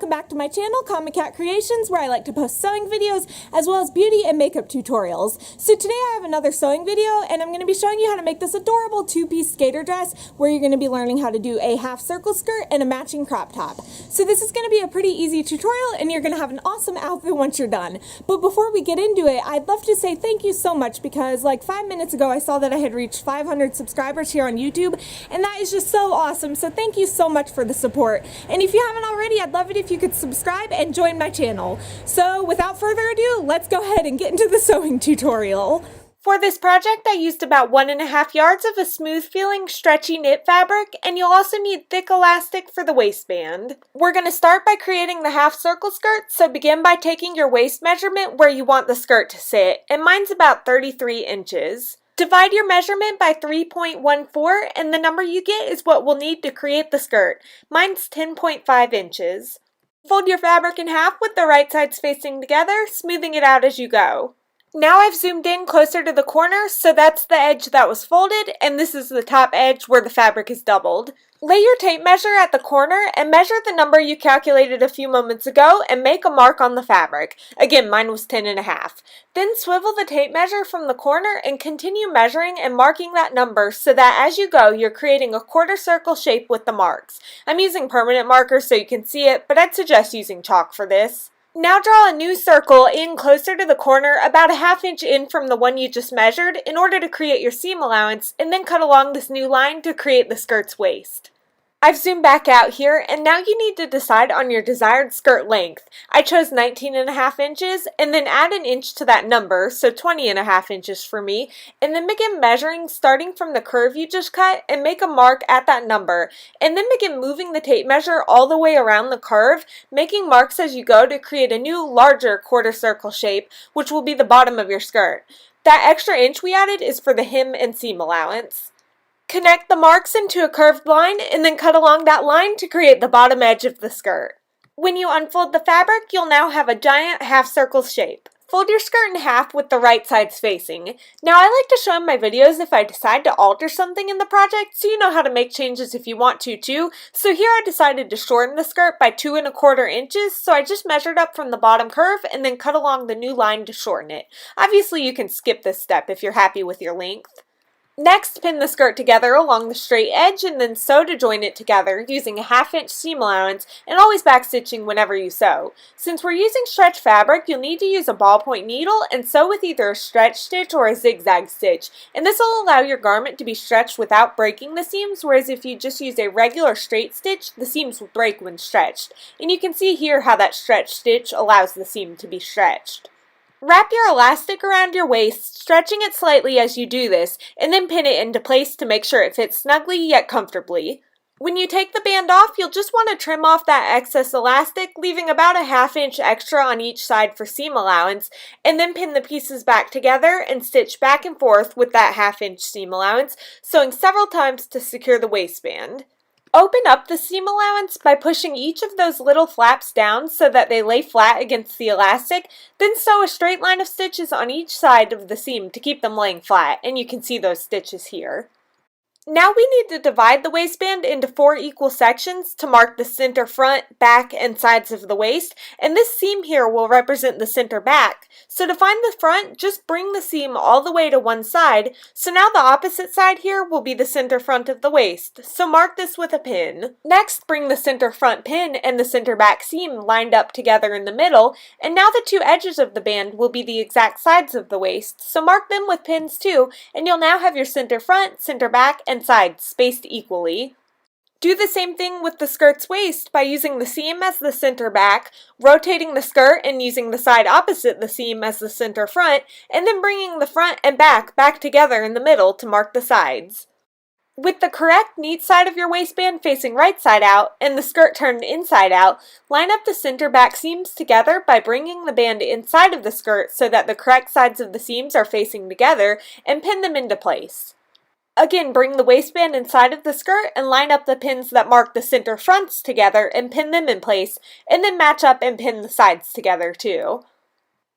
welcome back to my channel, Comic Cat Creations, where I like to post sewing videos as well as beauty and makeup tutorials. So today I have another sewing video and I'm going to be showing you how to make this adorable two-piece skater dress where you're going to be learning how to do a half circle skirt and a matching crop top. So this is going to be a pretty easy tutorial and you're going to have an awesome outfit once you're done. But before we get into it, I'd love to say thank you so much because like 5 minutes ago I saw that I had reached 500 subscribers here on YouTube and that is just so awesome. So thank you so much for the support. And if you haven't already, I'd love it if you could subscribe and join my channel. So without further ado, let's go ahead and get into the sewing tutorial. For this project, I used about 1.5 yards of a smooth feeling stretchy knit fabric, and you'll also need thick elastic for the waistband. We're going to start by creating the half circle skirt, so begin by taking your waist measurement where you want the skirt to sit, and mine's about 33 inches. Divide your measurement by 3.14 and the number you get is what we'll need to create the skirt. Mine's 10.5 inches. Fold your fabric in half with the right sides facing together, smoothing it out as you go. Now I've zoomed in closer to the corner, so that's the edge that was folded, and this is the top edge where the fabric is doubled. Lay your tape measure at the corner and measure the number you calculated a few moments ago and make a mark on the fabric. Again, mine was 10.5. Then swivel the tape measure from the corner and continue measuring and marking that number so that as you go, you're creating a quarter circle shape with the marks. I'm using permanent markers so you can see it, but I'd suggest using chalk for this. Now draw a new circle in closer to the corner, about a ½ inch in from the one you just measured, in order to create your seam allowance, and then cut along this new line to create the skirt's waist. I've zoomed back out here, and now you need to decide on your desired skirt length. I chose 19.5 inches, and then add an inch to that number, so 20.5 inches for me, and then begin measuring starting from the curve you just cut, and make a mark at that number, and then begin moving the tape measure all the way around the curve, making marks as you go to create a new, larger quarter circle shape, which will be the bottom of your skirt. That extra inch we added is for the hem and seam allowance. Connect the marks into a curved line and then cut along that line to create the bottom edge of the skirt. When you unfold the fabric, you'll now have a giant half circle shape. Fold your skirt in half with the right sides facing. Now I like to show in my videos if I decide to alter something in the project so you know how to make changes if you want to too. So here I decided to shorten the skirt by 2.25 inches, so I just measured up from the bottom curve and then cut along the new line to shorten it. Obviously you can skip this step if you're happy with your length. Next, pin the skirt together along the straight edge and then sew to join it together using a ½ inch seam allowance and always backstitching whenever you sew. Since we're using stretch fabric, you'll need to use a ballpoint needle and sew with either a stretch stitch or a zigzag stitch. And this will allow your garment to be stretched without breaking the seams, whereas if you just use a regular straight stitch, the seams will break when stretched. And you can see here how that stretch stitch allows the seam to be stretched. Wrap your elastic around your waist, stretching it slightly as you do this, and then pin it into place to make sure it fits snugly yet comfortably. When you take the band off, you'll just want to trim off that excess elastic, leaving about a ½ inch extra on each side for seam allowance, and then pin the pieces back together and stitch back and forth with that ½ inch seam allowance, sewing several times to secure the waistband. Open up the seam allowance by pushing each of those little flaps down so that they lay flat against the elastic, then sew a straight line of stitches on each side of the seam to keep them laying flat, and you can see those stitches here. Now we need to divide the waistband into 4 equal sections to mark the center front, back, and sides of the waist, and this seam here will represent the center back. So to find the front, just bring the seam all the way to one side, so now the opposite side here will be the center front of the waist, so mark this with a pin. Next, bring the center front pin and the center back seam lined up together in the middle, and now the 2 edges of the band will be the exact sides of the waist, so mark them with pins too, and you'll now have your center front, center back, and sides spaced equally. Do the same thing with the skirt's waist by using the seam as the center back, rotating the skirt and using the side opposite the seam as the center front, and then bringing the front and back together in the middle to mark the sides. With the correct neat side of your waistband facing right side out and the skirt turned inside out, line up the center back seams together by bringing the band inside of the skirt so that the correct sides of the seams are facing together and pin them into place. Again, bring the waistband inside of the skirt and line up the pins that mark the center fronts together and pin them in place, and then match up and pin the sides together too.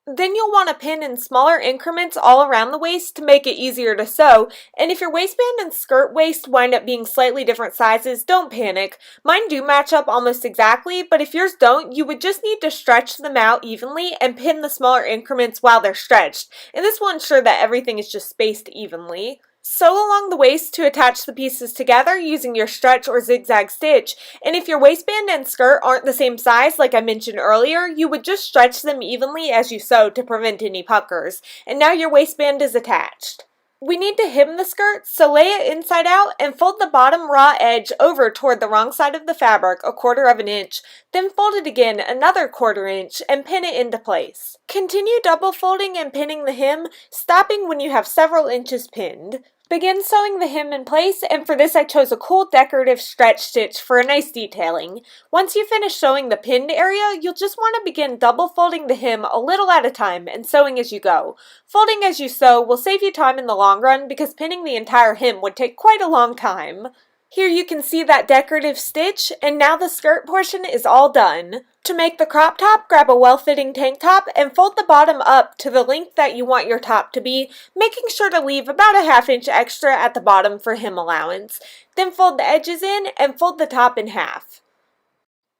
Then you'll want to pin in smaller increments all around the waist to make it easier to sew, and if your waistband and skirt waist wind up being slightly different sizes, don't panic. Mine do match up almost exactly, but if yours don't, you would just need to stretch them out evenly and pin the smaller increments while they're stretched, and this will ensure that everything is just spaced evenly. Sew along the waist to attach the pieces together using your stretch or zigzag stitch, and if your waistband and skirt aren't the same size like I mentioned earlier, you would just stretch them evenly as you sew to prevent any puckers, and now your waistband is attached. We need to hem the skirt, so lay it inside out and fold the bottom raw edge over toward the wrong side of the fabric 1/4 inch, then fold it again another 1/4 inch and pin it into place. Continue double folding and pinning the hem, stopping when you have several inches pinned. Begin sewing the hem in place, and for this I chose a cool decorative stretch stitch for a nice detailing. Once you finish sewing the pinned area, you'll just want to begin double folding the hem a little at a time and sewing as you go. Folding as you sew will save you time in the long run because pinning the entire hem would take quite a long time. Here you can see that decorative stitch, and now the skirt portion is all done. To make the crop top, grab a well-fitting tank top and fold the bottom up to the length that you want your top to be, making sure to leave about a 1/2 inch extra at the bottom for hem allowance. Then fold the edges in and fold the top in half.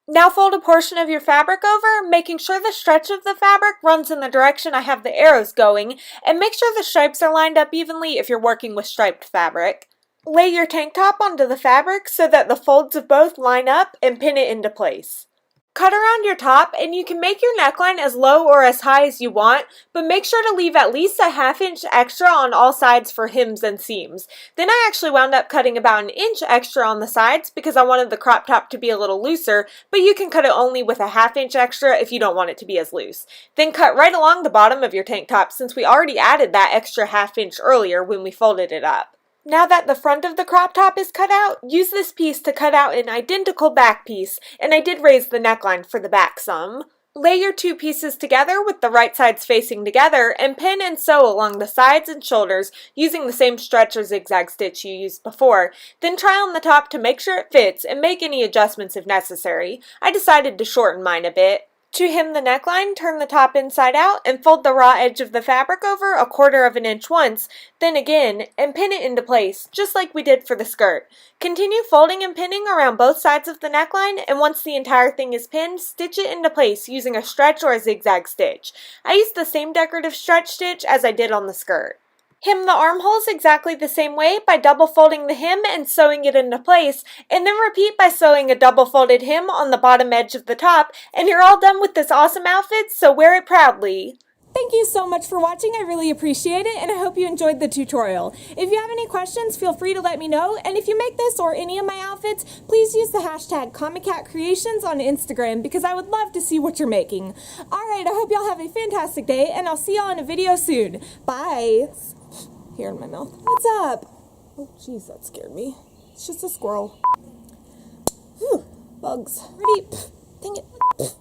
Now fold a portion of your fabric over, making sure the stretch of the fabric runs in the direction I have the arrows going, and make sure the stripes are lined up evenly if you're working with striped fabric. Lay your tank top onto the fabric so that the folds of both line up and pin it into place. Cut around your top, and you can make your neckline as low or as high as you want, but make sure to leave at least a 1/2 inch extra on all sides for hems and seams. Then I actually wound up cutting about an inch extra on the sides because I wanted the crop top to be a little looser, but you can cut it only with a 1/2 inch extra if you don't want it to be as loose. Then cut right along the bottom of your tank top since we already added that extra 1/2 inch earlier when we folded it up. Now that the front of the crop top is cut out, use this piece to cut out an identical back piece, and I did raise the neckline for the back some. Lay your two pieces together with the right sides facing together and pin and sew along the sides and shoulders using the same stretch or zigzag stitch you used before. Then try on the top to make sure it fits and make any adjustments if necessary. I decided to shorten mine a bit. To hem the neckline, turn the top inside out and fold the raw edge of the fabric over a 1/4 inch once, then again, and pin it into place, just like we did for the skirt. Continue folding and pinning around both sides of the neckline, and once the entire thing is pinned, stitch it into place using a stretch or a zigzag stitch. I used the same decorative stretch stitch as I did on the skirt. Hem the armholes exactly the same way by double folding the hem and sewing it into place, and then repeat by sewing a double folded hem on the bottom edge of the top, and you're all done with this awesome outfit, so wear it proudly. Thank you so much for watching. I really appreciate it, and I hope you enjoyed the tutorial. If you have any questions, feel free to let me know, and if you make this or any of my outfits, please use the hashtag ComicatCreations on Instagram because I would love to see what you're making. Alright, I hope y'all have a fantastic day, and I'll see y'all in a video soon. Bye! Hair in my mouth. What's up? Oh, jeez, that scared me. It's just a squirrel. Whew, bugs. Ready? Dang it.